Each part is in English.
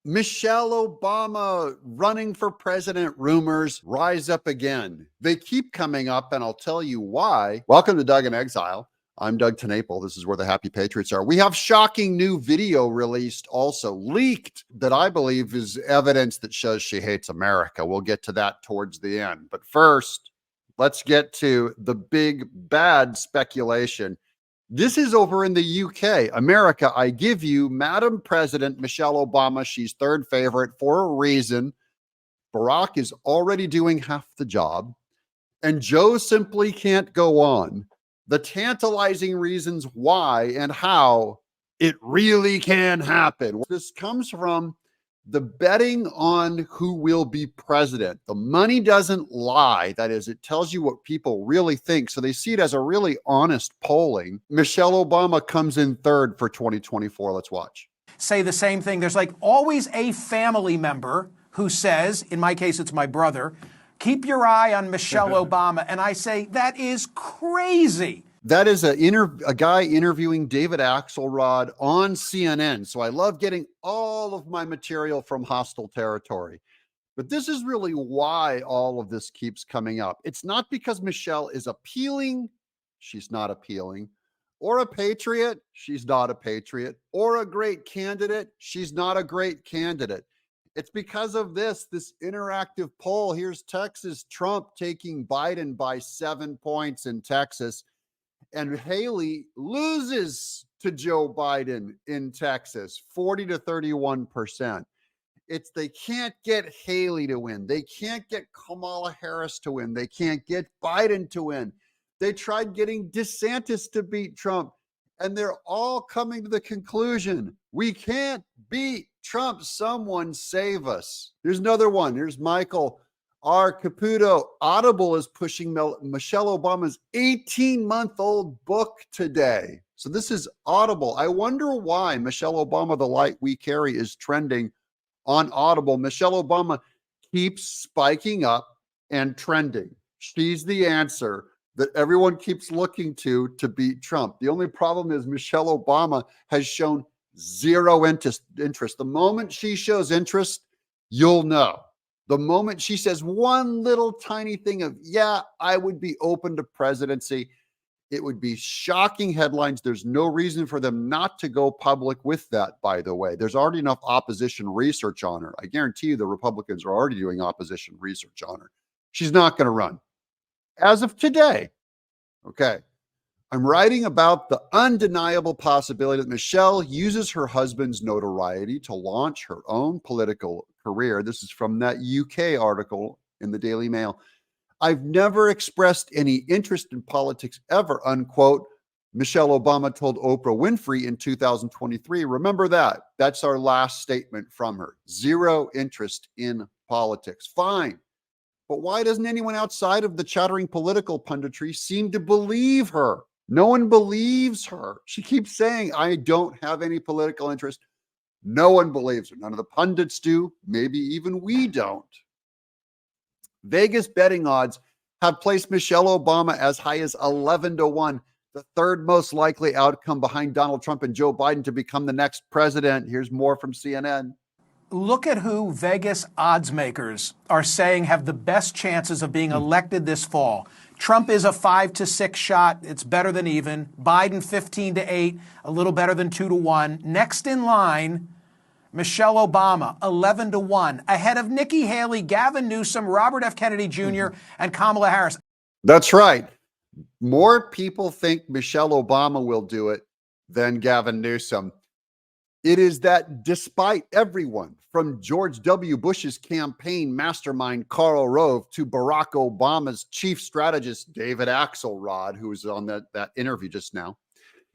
Michelle Obama running for president rumors rise up again. They keep coming up, and I'll tell you why. Welcome to Doug in Exile. I'm Doug TenNapel. This is where the happy patriots are. We have shocking new video released, also leaked, that I believe is evidence that shows she hates America. We'll get to that towards the end. But first, let's get to the big bad speculation. This is over in the UK. America, I give you Madam President Michelle Obama. She's third favorite for a reason. Barack is already doing half the job, and Joe simply can't go on. The tantalizing reasons why and how it really can happen. This comes from the betting on who will be president. The money doesn't lie. That is, it tells you what people really think. So they see it as a really honest polling. Michelle Obama comes in third for 2024. Let's watch. Say the same thing. There's like always a family member who says, in my case, it's my brother, keep your eye on Michelle Obama. And I say, that is crazy. That is a guy interviewing David Axelrod on CNN. So I love getting all of my material from hostile territory. But this is really why all of this keeps coming up. It's not because Michelle is appealing. She's not appealing. Or a patriot. She's not a patriot. Or a great candidate. She's not a great candidate. It's because of this interactive poll. Here's Texas. Trump taking Biden by 7 points in Texas. And Haley loses to Joe Biden in Texas, 40 to 31%. They can't get Haley to win. They can't get Kamala Harris to win. They can't get Biden to win. They tried getting DeSantis to beat Trump, and they're all coming to the conclusion, we can't beat Trump. Someone save us. Here's another one. Here's Michael R. Caputo. Audible is pushing Michelle Obama's 18-month-old book today. So this is Audible. I wonder why Michelle Obama, The Light We Carry, is trending on Audible. Michelle Obama keeps spiking up and trending. She's the answer that everyone keeps looking to beat Trump. The only problem is Michelle Obama has shown zero interest. The moment she shows interest, you'll know. The moment she says one little tiny thing of, yeah, I would be open to presidency, it would be shocking headlines. There's no reason for them not to go public with that, by the way. There's already enough opposition research on her. I guarantee you the Republicans are already doing opposition research on her. She's not going to run. As of today, okay, I'm writing about the undeniable possibility that Michelle uses her husband's notoriety to launch her own political career. This is from that UK article in the Daily Mail. I've never expressed any interest in politics ever, unquote. Michelle Obama told Oprah Winfrey in 2023. Remember that. That's our last statement from her. Zero interest in politics. Fine. But why doesn't anyone outside of the chattering political punditry seem to believe her? No one believes her. She keeps saying, I don't have any political interest. No one believes her. None of the pundits do. Maybe even we don't. Vegas betting odds have placed Michelle Obama as high as 11 to 1, the third most likely outcome behind Donald Trump and Joe Biden to become the next president. Here's more from CNN. Look at who Vegas odds makers are saying have the best chances of being elected this fall. Trump is a 5 to 6 shot. It's better than even. Biden 15 to 8, a little better than 2 to 1. Next in line, Michelle Obama 11 to 1, ahead of Nikki Haley, Gavin Newsom, Robert F. Kennedy Jr., and Kamala Harris. That's right. More people think Michelle Obama will do it than Gavin Newsom. It is that despite everyone from George W. Bush's campaign mastermind, Karl Rove, to Barack Obama's chief strategist, David Axelrod, who was on that interview just now,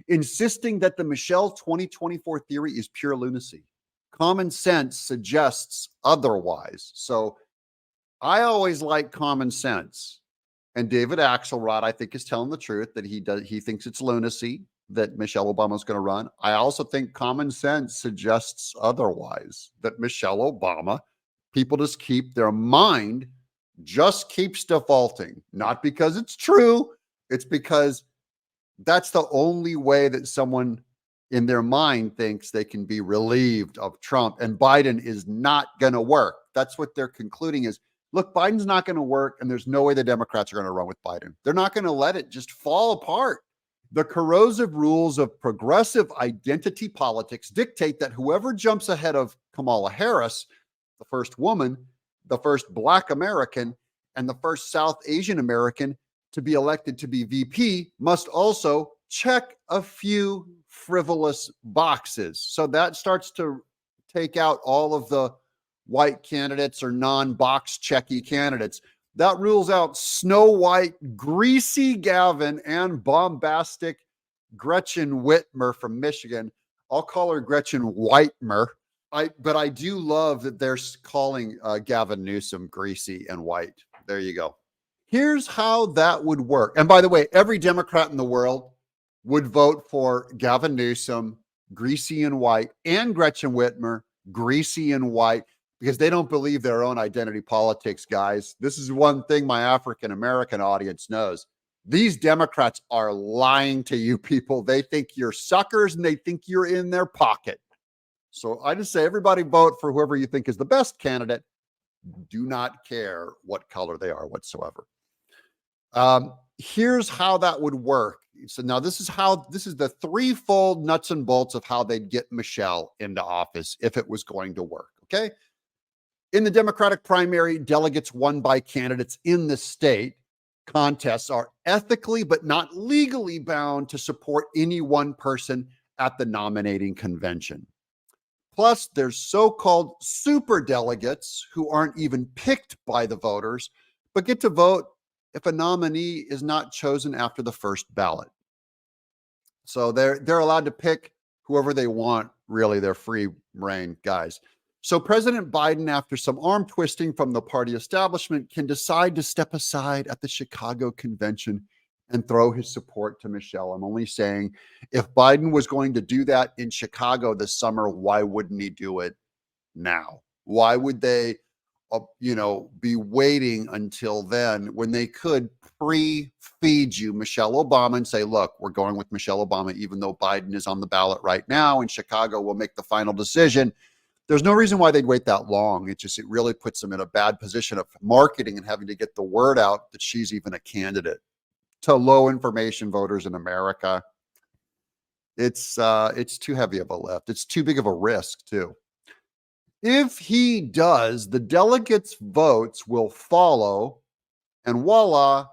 insisting that the Michelle 2024 theory is pure lunacy. Common sense suggests otherwise. So I always like common sense. And David Axelrod, I think, is telling the truth that he thinks it's lunacy that Michelle Obama is going to run. I also think common sense suggests otherwise, that Michelle Obama, people just keep their mind just keeps defaulting, not because it's true. It's because that's the only way that someone in their mind thinks they can be relieved of Trump, and Biden is not going to work. That's what they're concluding is, look, Biden's not going to work, and there's no way the Democrats are going to run with Biden. They're not going to let it just fall apart. The corrosive rules of progressive identity politics dictate that whoever jumps ahead of Kamala Harris, the first woman, the first Black American, and the first South Asian American to be elected to be VP must also check a few frivolous boxes. So that starts to take out all of the white candidates or non-box checky candidates. That rules out Snow White, greasy Gavin, and bombastic Gretchen Whitmer from Michigan. I'll call her Gretchen Whitmer. But I do love that they're calling Gavin Newsom greasy and white. There you go. Here's how that would work. And by the way, every Democrat in the world would vote for Gavin Newsom, greasy and white, and Gretchen Whitmer, greasy and white, because they don't believe their own identity politics, guys. This is one thing my African-American audience knows. These Democrats are lying to you people. They think you're suckers and they think you're in their pocket. So I just say, everybody vote for whoever you think is the best candidate. Do not care what color they are whatsoever. Here's how that would work. So now this is the threefold nuts and bolts of how they'd get Michelle into office if it was going to work. Okay. In the Democratic primary, delegates won by candidates in the state contests are ethically but not legally bound to support any one person at the nominating convention. Plus, there's so-called super delegates who aren't even picked by the voters, but get to vote if a nominee is not chosen after the first ballot. So they're allowed to pick whoever they want, really. They're free reign guys. So President Biden, after some arm twisting from the party establishment, can decide to step aside at the Chicago convention and throw his support to Michelle. I'm only saying, if Biden was going to do that in Chicago this summer, why wouldn't he do it now? Why would they, be waiting until then when they could pre-feed you Michelle Obama and say, look, we're going with Michelle Obama, even though Biden is on the ballot right now and Chicago will make the final decision. There's no reason why they'd wait that long. It really puts them in a bad position of marketing and having to get the word out that she's even a candidate to low information voters in America. It's too heavy of a lift. It's too big of a risk too. If he does, the delegates' votes will follow, and voila,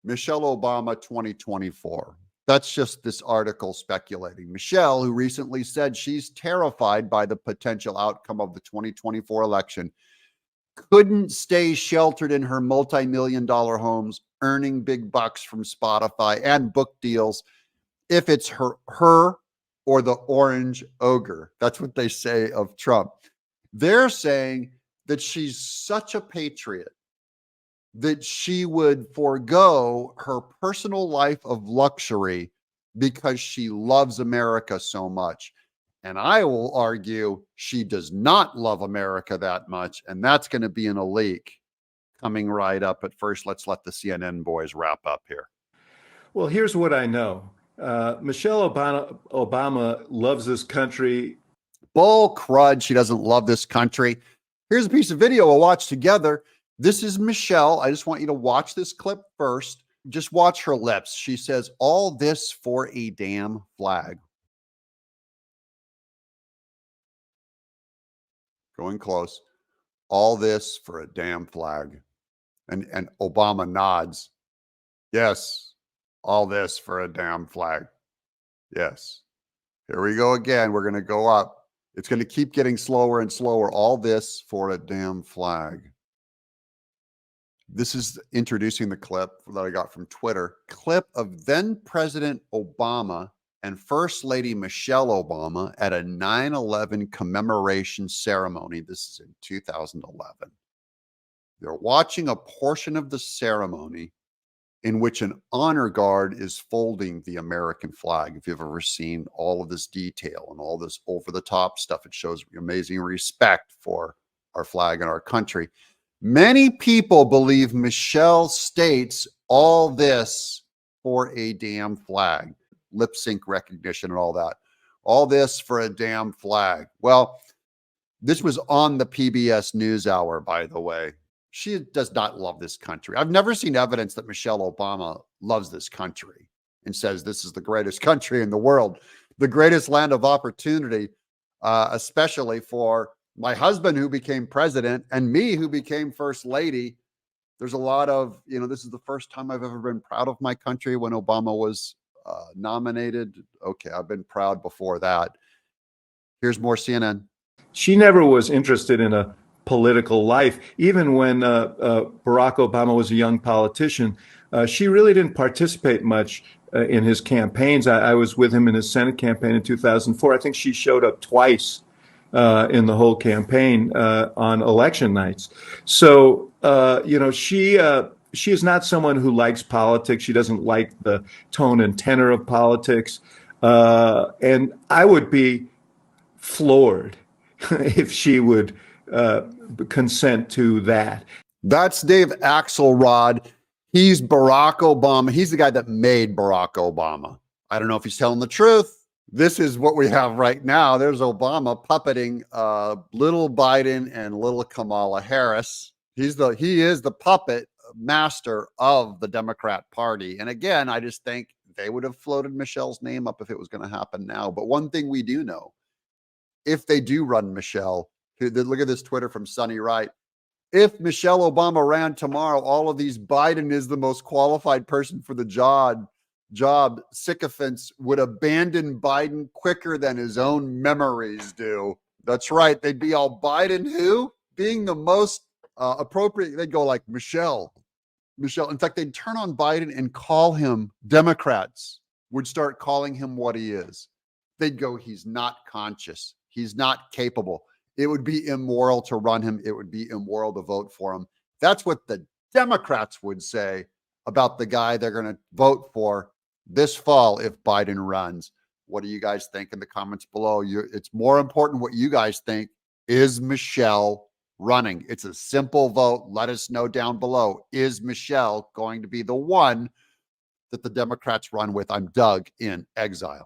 Michelle Obama 2024. That's just this article speculating. Michelle, who recently said she's terrified by the potential outcome of the 2024 election, couldn't stay sheltered in her multi-million-dollar homes, earning big bucks from Spotify and book deals if it's her or the orange ogre. That's what they say of Trump. They're saying that she's such a patriot that she would forego her personal life of luxury because she loves America so much. And I will argue she does not love America that much. And that's going to be in a leak coming right up. But first, let's let the CNN boys wrap up here. Well, here's what I know. Michelle Obama loves this country. Bull crud. She doesn't love this country. Here's a piece of video we'll watch together. This is Michelle. I just want you to watch this clip first. Just watch her lips. She says, all this for a damn flag. Going close. All this for a damn flag. And Obama nods. Yes. All this for a damn flag. Yes. Here we go again. We're going to go up. It's going to keep getting slower and slower. All this for a damn flag. This is introducing the clip that I got from Twitter. Clip of then President Obama and First Lady Michelle Obama at a 9/11 commemoration ceremony. This is in 2011. They're watching a portion of the ceremony in which an honor guard is folding the American flag. If you've ever seen all of this detail and all this over-the-top stuff, it shows amazing respect for our flag and our country. Many people believe Michelle states all this for a damn flag, lip sync recognition and all that. All this for a damn flag. Well, this was on the PBS NewsHour, by the way. She does not love this country. I've never seen evidence that Michelle Obama loves this country and says this is the greatest country in the world, the greatest land of opportunity, especially for my husband who became president and me who became first lady. There's a lot of, this is the first time I've ever been proud of my country when Obama was nominated. Okay, I've been proud before that. Here's more CNN. She never was interested in a political life. Even when Barack Obama was a young politician, she really didn't participate much in his campaigns. I was with him in his Senate campaign in 2004. I think she showed up twice in the whole campaign on election nights. So, she is not someone who likes politics. She doesn't like the tone and tenor of politics. And I would be floored if she would consent to that. That's Dave Axelrod. He's Barack Obama. He's the guy that made Barack Obama. I don't know if he's telling the truth. This is what we have right now. There's Obama puppeting little Biden and little Kamala Harris. He is the puppet master of the Democrat Party. And again, I just think they would have floated Michelle's name up if it was going to happen now. But one thing we do know, if they do run Michelle, look at this Twitter from Sonny Wright. If Michelle Obama ran tomorrow, all of these Biden is the most qualified person for the job sycophants would abandon Biden quicker than his own memories do. That's right. They'd be all Biden who being the most appropriate. They'd go like Michelle. In fact, they'd turn on Biden and call him, Democrats would start calling him what he is. They'd go, he's not conscious. He's not capable. It would be immoral to run him. It would be immoral to vote for him. That's what the Democrats would say about the guy they're going to vote for this fall if Biden runs. What do you guys think in the comments below? It's more important what you guys think. Is Michelle running? It's a simple vote. Let us know down below. Is Michelle going to be the one that the Democrats run with? I'm Doug in Exile.